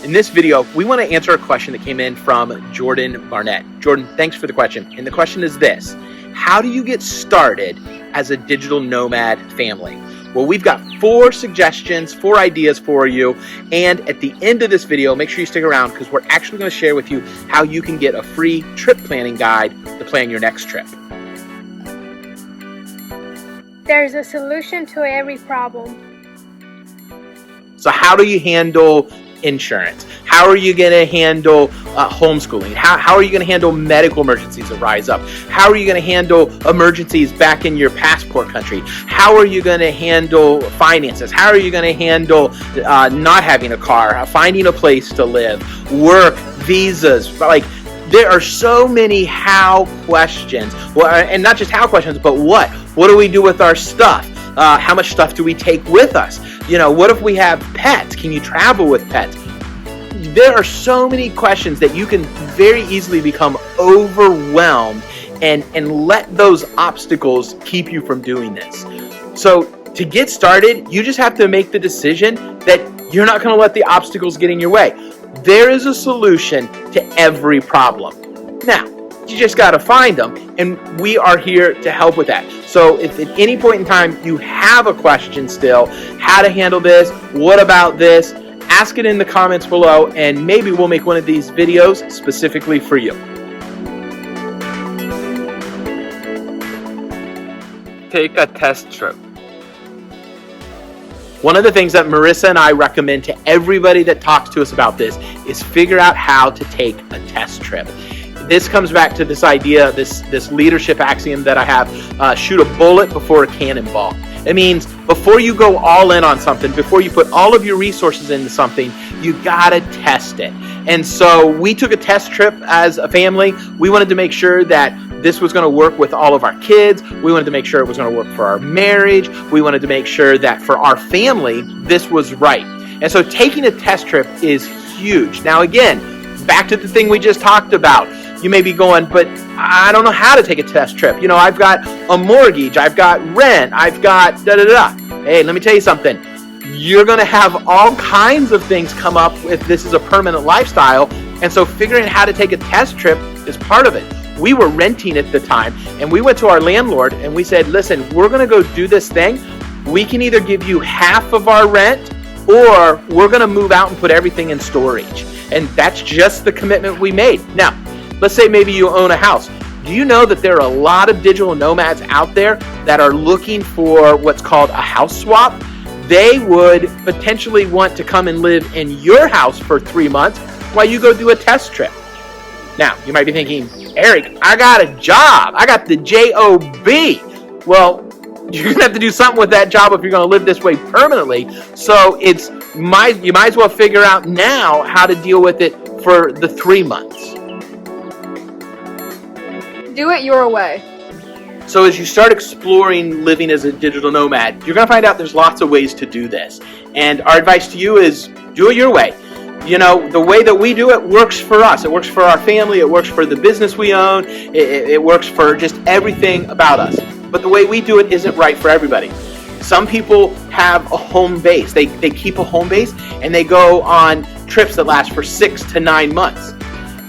In this video, we want to answer a question that came in from Jordan Barnett. Jordan, thanks for the question. And the question is this: how do you get started as a digital nomad family? Well, we've got 4 suggestions, 4 ideas for you. And at the end of this video, make sure you stick around because we're actually going to share with you how you can get a free trip planning guide to plan your next trip. There's a solution to every problem. So how do you handle insurance? How are you going to handle homeschooling? How are you going to handle medical emergencies that rise up? How are you going to handle emergencies back in your passport country? How are you going to handle finances? How are you going to handle not having a car, finding a place to live, work, visas? Like, there are so many how questions. Well, and not just how questions, but what? What do we do with our stuff? How much stuff do we take with us? You know, what if we have pets? Can you travel with pets? There are so many questions that you can very easily become overwhelmed and let those obstacles keep you from doing this. So to get started, you just have to make the decision that you're not going to let the obstacles get in your way. There is a solution to every problem. Now, you just got to find them, and we are here to help with that. So if at any point in time you have a question still, how to handle this, what about this, ask it in the comments below, and maybe we'll make one of these videos specifically for you. Take a test trip. One of the things that Marissa and I recommend to everybody that talks to us about this is figure out how to take a test trip. This comes back to this idea, this leadership axiom that I have, shoot a bullet before a cannonball. It means before you go all in on something, before you put all of your resources into something, you gotta test it. And so we took a test trip as a family. We wanted to make sure that this was going to work with all of our kids. We wanted to make sure it was going to work for our marriage. We wanted to make sure that for our family, this was right. And so taking a test trip is huge. Now again, back to the thing we just talked about. You may be going, but I don't know how to take a test trip. You know, I've got a mortgage, I've got rent, I've got da-da-da. Hey, let me tell you something. You're going to have all kinds of things come up if this is a permanent lifestyle. And so figuring out how to take a test trip is part of it. We were renting at the time, and we went to our landlord and we said, listen, we're going to go do this thing. We can either give you half of our rent, or we're going to move out and put everything in storage. And that's just the commitment we made. Now, let's say maybe you own a house. Do you know that there are a lot of digital nomads out there that are looking for what's called a house swap? They would potentially want to come and live in your house for 3 months while you go do a test trip. Now, you might be thinking, Eric, I got a job. I got the J-O-B. Well, you're going to have to do something with that job if you're going to live this way permanently. So you might as well figure out now how to deal with it for the 3 months. Do it your way. So as you start exploring living as a digital nomad, you're going to find out there's lots of ways to do this. And our advice to you is do it your way. You know, the way that we do it works for us. It works for our family. It works for the business we own. It works for just everything about us. But the way we do it isn't right for everybody. Some people have a home base. They keep a home base and they go on trips that last for 6 to 9 months.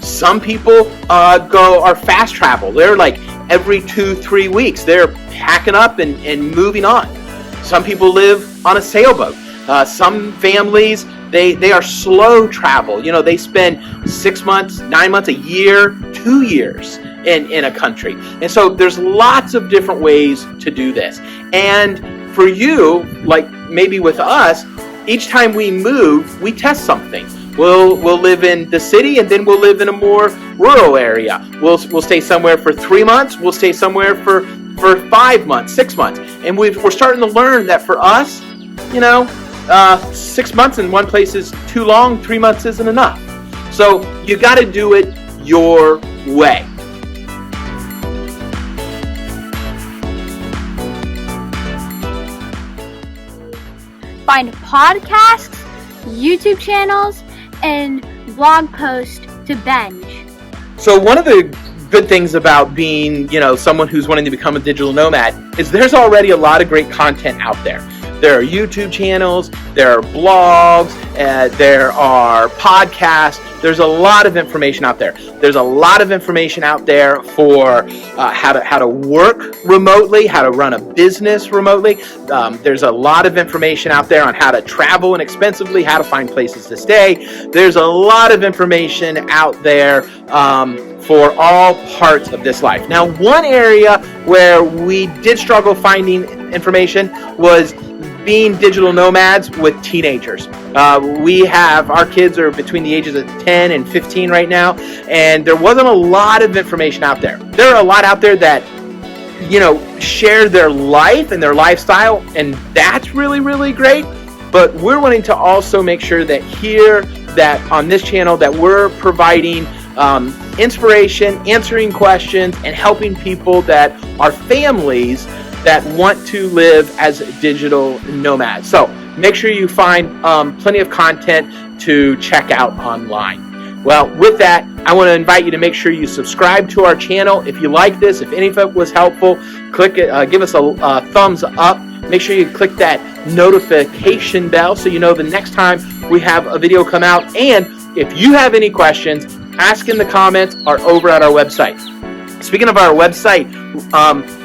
Some people are fast travel. They're like every 2-3 weeks. They're packing up and moving on. Some people live on a sailboat. Some families, they are slow travel. You know, they spend 6 months, 9 months, a year, 2 years in a country. And so there's lots of different ways to do this. And for you, like maybe with us, each time we move, we test something. We'll live in the city, and then we'll live in a more rural area. We'll stay somewhere for 3 months. We'll stay somewhere for 5 months, 6 months. And we're starting to learn that for us, you know, 6 months in one place is too long. 3 months isn't enough. So you got to do it your way. Find podcasts, YouTube channels, and blog posts to binge. So one of the good things about being, you know, someone who's wanting to become a digital nomad is there's already a lot of great content out there. There are YouTube channels, there are blogs, there are podcasts. There's a lot of information out there. There's a lot of information out there for how to work remotely, how to run a business remotely. There's a lot of information out there on how to travel inexpensively, how to find places to stay. There's a lot of information out there for all parts of this life. Now, one area where we did struggle finding information was being digital nomads with teenagers. Our kids are between the ages of 10 and 15 right now, and there wasn't a lot of information out there. There are a lot out there that, share their life and their lifestyle, and that's really, really great. But we're wanting to also make sure that on this channel that we're providing inspiration, answering questions, and helping people that are families that want to live as digital nomads. So make sure you find plenty of content to check out online. Well, with that, I want to invite you to make sure you subscribe to our channel. If you like this, if any of it was helpful, click it, give us a thumbs up. Make sure you click that notification bell so you know the next time we have a video come out. And if you have any questions, ask in the comments or over at our website. Speaking of our website,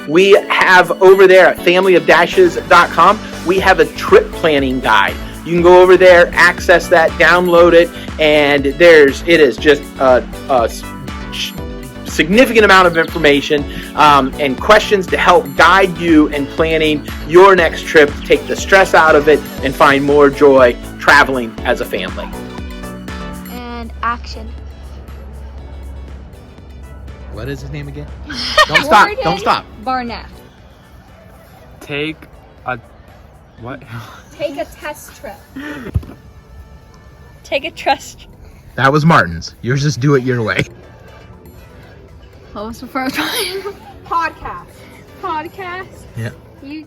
we have over there at familyofdashes.com, we have a trip planning guide. You can go over there, access that, download it, and it is just a significant amount of information and questions to help guide you in planning your next trip, take the stress out of it, and find more joy traveling as a family. And action. What is his name again? Don't stop. Don't stop. Barnett. Take a what? Take a test trip. Take a trust. That was Martin's. Yours just do it your way. What was the first one? Podcast. Yeah. You.